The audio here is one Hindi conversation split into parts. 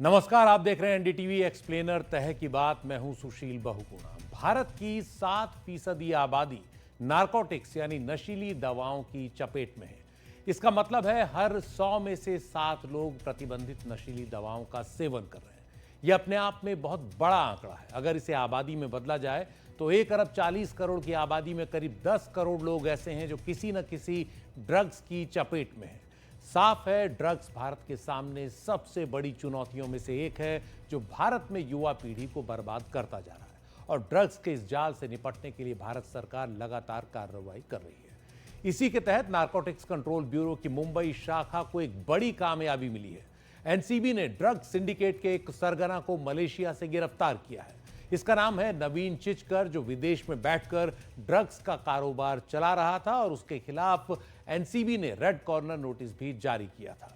नमस्कार, आप देख रहे हैं एनडीटीवी एक्सप्लेनर तह की बात। मैं हूं सुशील बहुगुणा। भारत की 7% आबादी नारकोटिक्स यानी नशीली दवाओं की चपेट में है। इसका मतलब है हर 100 में से 7 लोग प्रतिबंधित नशीली दवाओं का सेवन कर रहे हैं। यह अपने आप में बहुत बड़ा आंकड़ा है। अगर इसे आबादी में बदला जाए तो 1 अरब 40 करोड़ की आबादी में करीब 10 करोड़ लोग ऐसे हैं जो किसी न किसी ड्रग्स की चपेट में हैं। साफ है, ड्रग्स भारत के सामने सबसे बड़ी चुनौतियों में से एक है जो भारत में युवा पीढ़ी को बर्बाद करता जा रहा है। और ड्रग्स के इस जाल से निपटने के लिए भारत सरकार लगातार कार्रवाई कर रही है। इसी के तहत नारकोटिक्स कंट्रोल ब्यूरो की मुंबई शाखा को एक बड़ी कामयाबी मिली है। एनसीबी ने ड्रग्स सिंडिकेट के एक सरगना को मलेशिया से गिरफ्तार किया है। इसका नाम है नवीन चिचकर, जो विदेश में बैठकर ड्रग्स का कारोबार चला रहा था और उसके खिलाफ एनसीबी ने रेड कॉर्नर नोटिस भी जारी किया था।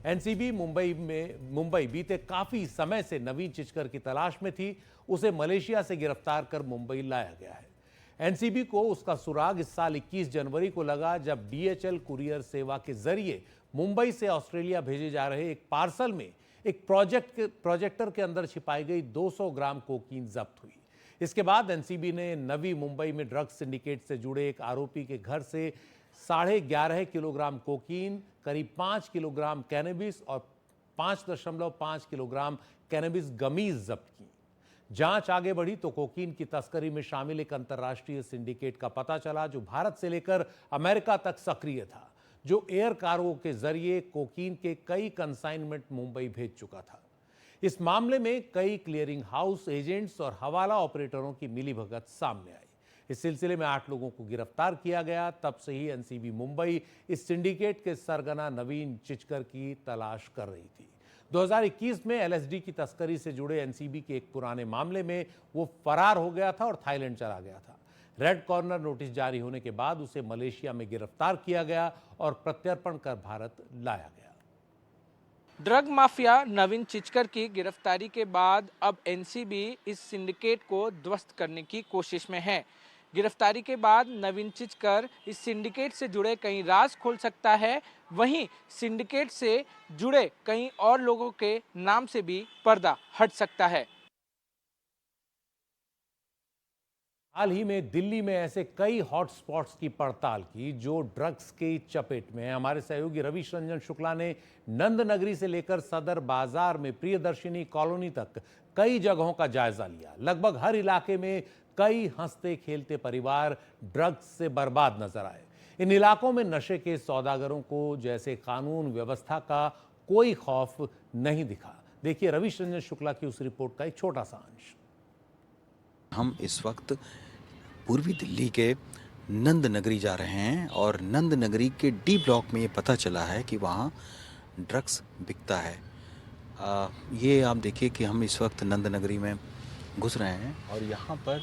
एनसीबी मुंबई बीते काफी समय से नवीन चिचकर की तलाश में थी। उसे मलेशिया से गिरफ्तार कर मुंबई लाया गया है। एनसीबी को उसका सुराग इस साल 21 जनवरी को लगा, जब डीएचएल कुरियर सेवा के जरिए मुंबई से ऑस्ट्रेलिया भेजे जा रहे एक पार्सल में एक प्रोजेक्टर के अंदर छिपाई गई 200 ग्राम कोकीन जब्त हुई। इसके बाद एनसीबी ने नवी मुंबई में ड्रग्स सिंडिकेट से जुड़े एक आरोपी के घर से 11.5 किलोग्राम कोकीन, करीब 5 किलोग्राम कैनबिस और 5.5 किलोग्राम कैनबिस गमीज जब्त की। जांच आगे बढ़ी तो कोकीन की तस्करी में शामिल एक अंतर्राष्ट्रीय सिंडिकेट का पता चला, जो भारत से लेकर अमेरिका तक सक्रिय था, जो एयर कार्गो के जरिए कोकीन के कई कंसाइनमेंट मुंबई भेज चुका था। इस मामले में कई क्लियरिंग हाउस एजेंट्स और हवाला ऑपरेटरों की मिलीभगत सामने आई। इस सिलसिले में 8 लोगों को गिरफ्तार किया गया। तब से ही एनसीबी मुंबई इस सिंडिकेट के सरगना नवीन चिचकर की तलाश कर रही थी। 2021 में एलएसडी की तस्करी से जुड़े एनसीबी के एक पुराने मामले में वो फरार हो गया था और थाईलैंड चला गया था। रेड कॉर्नर नोटिस जारी होने के बाद उसे मलेशिया में गिरफ्तार किया गया और प्रत्यर्पण कर भारत लाया गया। ड्रग माफिया नवीन चिचकर की गिरफ्तारी के बाद अब एनसीबी इस सिंडिकेट को ध्वस्त करने की कोशिश में है। गिरफ्तारी के बाद नवीन चिचकर इस सिंडिकेट से जुड़े कई राज खोल सकता है, वहीं सिंडिकेट से जुड़े कई और लोगों के नाम से भी पर्दा हट सकता है। हाल ही में दिल्ली में ऐसे कई हॉटस्पॉट्स की पड़ताल की जो ड्रग्स की चपेट में है। हमारे सहयोगी रविश रंजन शुक्ला ने नंद नगरी से लेकर सदर बाजार में प्रियदर्शिनी कॉलोनी तक कई जगहों का जायजा लिया। लगभग हर इलाके में कई हंसते खेलते परिवार ड्रग्स से बर्बाद नजर आए। इन इलाकों में नशे के सौदागरों को जैसे कानून व्यवस्था का कोई खौफ नहीं दिखा। देखिए रविश रंजन शुक्ला की उस रिपोर्ट का एक छोटा सा अंश। हम इस वक्त पूर्वी दिल्ली के नंद नगरी जा रहे हैं और नंद नगरी के डी ब्लॉक में ये पता चला है कि वहाँ ड्रग्स बिकता है। ये आप देखिए कि हम इस वक्त नंद नगरी में घुस रहे हैं और यहाँ पर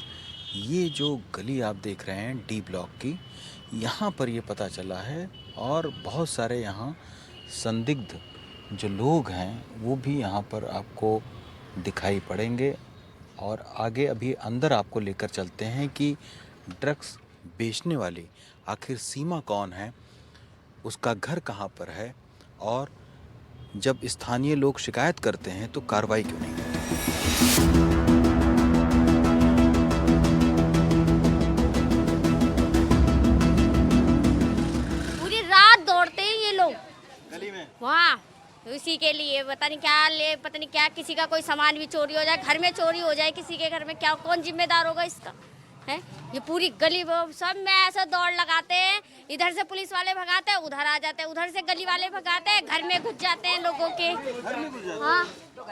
ये जो गली आप देख रहे हैं डी ब्लॉक की, यहाँ पर ये पता चला है और बहुत सारे यहाँ संदिग्ध जो लोग हैं वो भी यहाँ पर आपको दिखाई पड़ेंगे। और आगे अभी अंदर आपको लेकर चलते हैं कि ड्रग्स बेचने वाली आखिर सीमा कौन है, उसका घर कहाँ पर है और जब स्थानीय लोग शिकायत करते हैं तो कार्रवाई क्यों नहीं होती। पूरी रात दौड़ते हैं ये लोग गली में वहाँ उसी के लिए, पता नहीं क्या किसी का कोई सामान भी चोरी हो जाए, घर में चोरी हो जाए किसी के घर में, क्या कौन जिम्मेदार होगा इसका है। ये पूरी गली सब में ऐसा दौड़ लगाते हैं, इधर से पुलिस वाले भगाते हैं, उधर आ जाते हैं, उधर से गली वाले भगाते हैं, घर में घुस जाते हैं लोगों के। हाँ,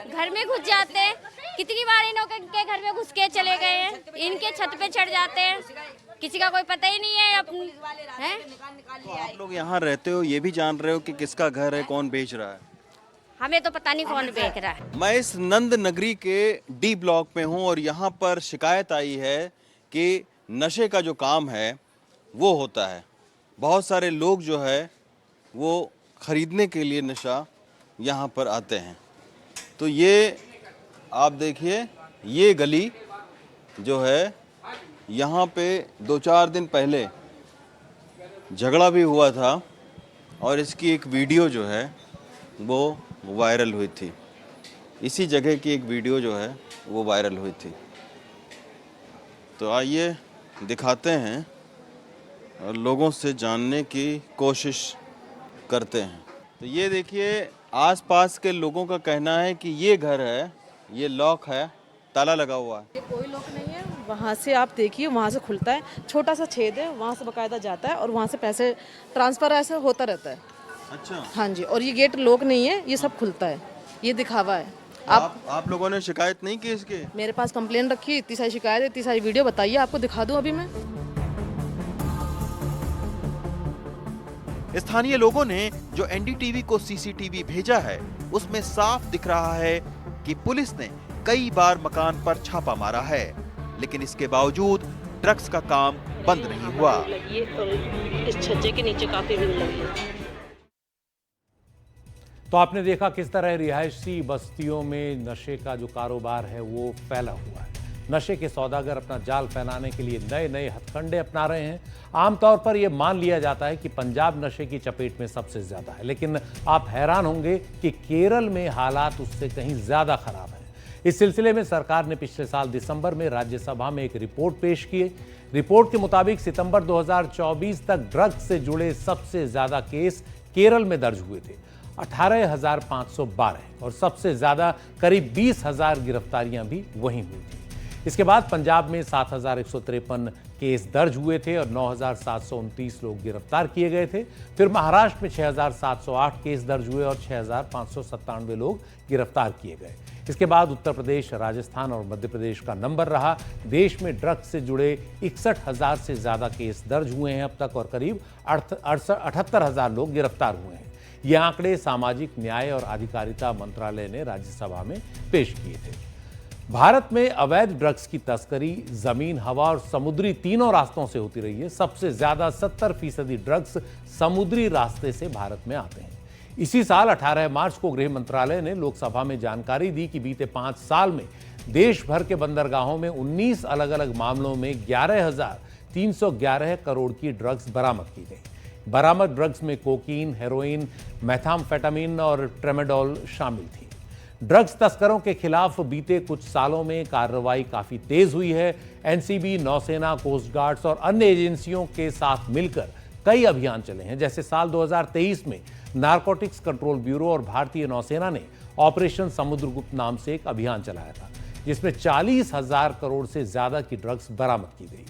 घर में घुस जाते हैं। कितनी बार इनके घर में घुस के चले गए हैं, इनके छत पे चढ़ जाते हैं, किसी का कोई पता ही नहीं है अपनी है। तो आप लोग यहाँ रहते हो, ये भी जान रहे हो कि किसका घर है, कौन बेच रहा है? हमें तो पता नहीं कौन बेच रहा है। मैं इस नंद नगरी के डी ब्लॉक में हूँ और यहाँ पर शिकायत आई है कि नशे का जो काम है वो होता है। बहुत सारे लोग जो है वो खरीदने के लिए नशा यहाँ पर आते हैं। तो ये आप देखिए, ये गली जो है यहाँ पे 2-4 दिन पहले झगड़ा भी हुआ था और इसकी एक वीडियो जो है वो वायरल हुई थी। इसी जगह की एक वीडियो जो है वो वायरल हुई थी। तो आइए दिखाते हैं और लोगों से जानने की कोशिश करते हैं। तो ये देखिए, आसपास के लोगों का कहना है कि ये घर है, ये लॉक है, ताला लगा हुआ है। ये कोई लॉक नहीं है। वहाँ से आप देखिए, वहाँ से खुलता है, छोटा सा छेद है, वहाँ से बकायदा जाता है और वहाँ से पैसे ट्रांसफ़र ऐसे होता रहता है। अच्छा। हाँ जी, और ये गेट लॉक नहीं है, ये सब खुलता है, ये दिखावा है। आप लोगों ने शिकायत नहीं की इसके? मेरे पास कंप्लेन रखी, इतनी सारी शिकायत है, इतनी सारी वीडियो, बताइए आपको दिखा दूँ अभी मैं। स्थानीय लोगों ने जो एनडीटीवी को सीसीटीवी भेजा है उसमें साफ दिख रहा है कि पुलिस ने कई बार मकान पर छापा मारा है, लेकिन इसके बावजूद ड्रग्स का काम बंद नहीं हुआ। इस छज्जे के नीचे काफी भीड़ लगी है। तो आपने देखा किस तरह रिहायशी बस्तियों में नशे का जो कारोबार है वो फैला हुआ है। नशे के सौदागर अपना जाल फैलाने के लिए नए नए हथकंडे अपना रहे हैं। आमतौर पर यह मान लिया जाता है कि पंजाब नशे की चपेट में सबसे ज्यादा है, लेकिन आप हैरान होंगे कि केरल में हालात उससे कहीं ज्यादा खराब है। इस सिलसिले में सरकार ने पिछले साल दिसंबर में राज्यसभा में एक रिपोर्ट पेश की। रिपोर्ट के मुताबिक सितंबर 2024 तक ड्रग्स से जुड़े सबसे ज्यादा केस केरल में दर्ज हुए थे, 18,512, और सबसे ज्यादा करीब 20,000 गिरफ्तारियां भी वहीं हुई थी। इसके बाद पंजाब में 7,153 केस दर्ज हुए थे और 9,729 लोग गिरफ्तार किए गए थे। फिर महाराष्ट्र में 6,708 केस दर्ज हुए और 6,597 लोग गिरफ्तार किए गए। इसके बाद उत्तर प्रदेश, राजस्थान और मध्य प्रदेश का नंबर रहा। देश में ड्रग्स से जुड़े 61,000 से ज्यादा केस दर्ज हुए हैं अब तक और करीब 78,000 लोग गिरफ्तार हुए हैं। ये आंकड़े सामाजिक न्याय और अधिकारिता मंत्रालय ने राज्यसभा में पेश किए थे। भारत में अवैध ड्रग्स की तस्करी जमीन, हवा और समुद्री तीनों रास्तों से होती रही है। सबसे ज्यादा 70% ड्रग्स समुद्री रास्ते से भारत में आते हैं। इसी साल 18 मार्च को गृह मंत्रालय ने लोकसभा में जानकारी दी कि बीते 5 साल में देश भर के बंदरगाहों में 19 अलग अलग मामलों में 11,311 करोड़ की ड्रग्स बरामद की गई। बरामद ड्रग्स में कोकीन, हेरोइन, मेथाम्फेटामिन और ट्रेमाडोल शामिल थी। ड्रग्स तस्करों के खिलाफ बीते कुछ सालों में कार्रवाई काफी तेज हुई है। एनसीबी, नौसेना, कोस्ट गार्ड्स और अन्य एजेंसियों के साथ मिलकर कई अभियान चले हैं। जैसे साल 2023 में नारकोटिक्स कंट्रोल ब्यूरो और भारतीय नौसेना ने ऑपरेशन समुद्रगुप्त नाम से एक अभियान चलाया था, जिसमें 40,000 करोड़ से ज्यादा की ड्रग्स बरामद की गई।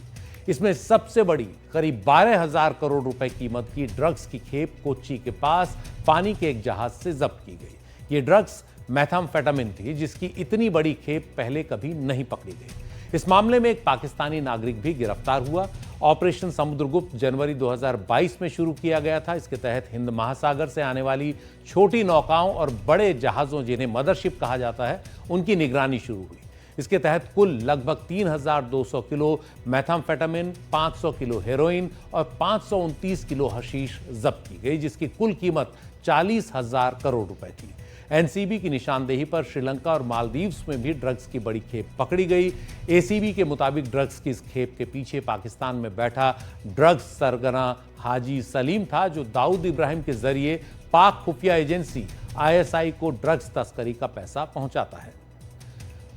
इसमें सबसे बड़ी करीब 12,000 करोड़ रुपए कीमत की ड्रग्स की खेप कोच्चि के पास पानी के एक जहाज से जब्त की गई। ये ड्रग्स मेथाम्फेटामिन थी, जिसकी इतनी बड़ी खेप पहले कभी नहीं पकड़ी गई। इस मामले में एक पाकिस्तानी नागरिक भी गिरफ्तार हुआ। ऑपरेशन समुद्रगुप्त जनवरी 2022 में शुरू किया गया था। इसके तहत हिंद महासागर से आने वाली छोटी नौकाओं और बड़े जहाज़ों, जिन्हें मदरशिप कहा जाता है, उनकी निगरानी शुरू हुई। इसके तहत कुल लगभग 3,200 किलो मेथाम्फेटामिन, 500 किलो हेरोइन और 529 किलो हशीश जब्त की गई, जिसकी कुल कीमत 40,000 करोड़ रुपए थी। एनसीबी की निशानदेही पर श्रीलंका और मालदीव्स में भी ड्रग्स की बड़ी खेप पकड़ी गई। एसीबी के मुताबिक ड्रग्स की इस खेप के पीछे पाकिस्तान में बैठा ड्रग्स सरगना हाजी सलीम था, जो दाऊद इब्राहिम के जरिए पाक खुफिया एजेंसी आईएसआई को ड्रग्स तस्करी का पैसा पहुंचाता है।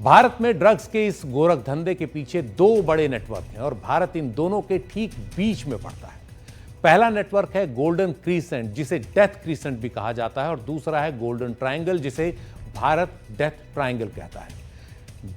भारत में ड्रग्स के इस गोरख धंधे के पीछे 2 बड़े नेटवर्क हैं और भारत इन दोनों के ठीक बीच में पड़ता है। पहला नेटवर्क है गोल्डन क्रीसेंट, जिसे डेथ क्रीसेंट भी कहा जाता है, और दूसरा है गोल्डन ट्रायंगल, जिसे भारत डेथ ट्रायंगल कहता है।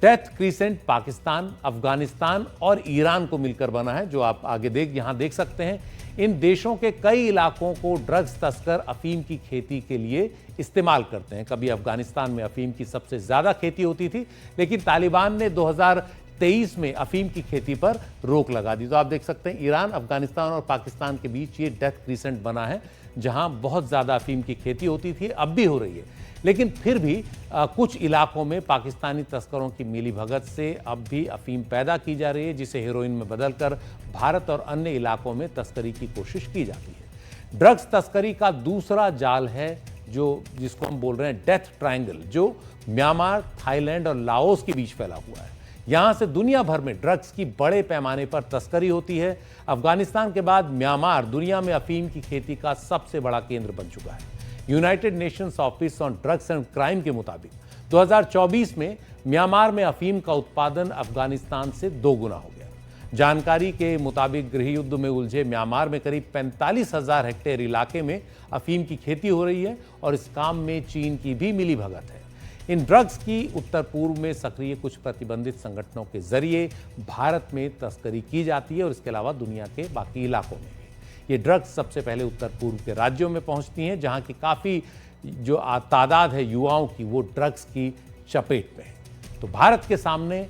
डेथ क्रीसेंट पाकिस्तान, अफगानिस्तान और ईरान को मिलकर बना है, जो आप आगे यहां देख सकते हैं। इन देशों के कई इलाकों को ड्रग्स तस्कर अफीम की खेती के लिए इस्तेमाल करते हैं। कभी अफगानिस्तान में अफीम की सबसे ज्यादा खेती होती थी, लेकिन तालिबान ने 2023 में अफीम की खेती पर रोक लगा दी। तो आप देख सकते हैं ईरान, अफगानिस्तान और पाकिस्तान के बीच ये डेथ क्रीसेंट बना है, जहां बहुत ज्यादा अफीम की खेती होती थी, अब भी हो रही है। लेकिन फिर भी कुछ इलाकों में पाकिस्तानी तस्करों की मिलीभगत से अब भी अफीम पैदा की जा रही है, जिसे हेरोइन में बदलकर भारत और अन्य इलाकों में तस्करी की कोशिश की जाती है। ड्रग्स तस्करी का दूसरा जाल है जिसको हम बोल रहे हैं डेथ ट्रायंगल, जो म्यांमार, थाईलैंड और लाओस के बीच फैला हुआ है। यहां से दुनिया भर में ड्रग्स की बड़े पैमाने पर तस्करी होती है। अफगानिस्तान के बाद म्यांमार दुनिया में अफीम की खेती का सबसे बड़ा केंद्र बन चुका है। United Nations office on drugs and crime के मुताबिक 2024 में म्यांमार में अफीम का उत्पादन अफगानिस्तान से 2 गुना हो गया। जानकारी के मुताबिक गृह युद्ध में उलझे म्यांमार में करीब 45,000 हेक्टेयर इलाके में अफीम की खेती हो रही है और इस काम में चीन की भी मिलीभगत है। इन ड्रग्स की उत्तर पूर्व में सक्रिय कुछ प्रतिबंधित संगठनों के जरिए भारत में तस्करी की जाती है और इसके अलावा दुनिया के बाकी इलाकों में भी। ये ड्रग्स सबसे पहले उत्तर पूर्व के राज्यों में पहुंचती हैं, जहां की काफ़ी जो तादाद है युवाओं की, वो ड्रग्स की चपेट में है। तो भारत के सामने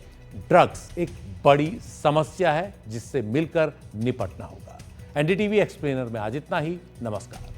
ड्रग्स एक बड़ी समस्या है जिससे मिलकर निपटना होगा। एनडीटीवी एक्सप्लेनर में आज इतना ही। नमस्कार।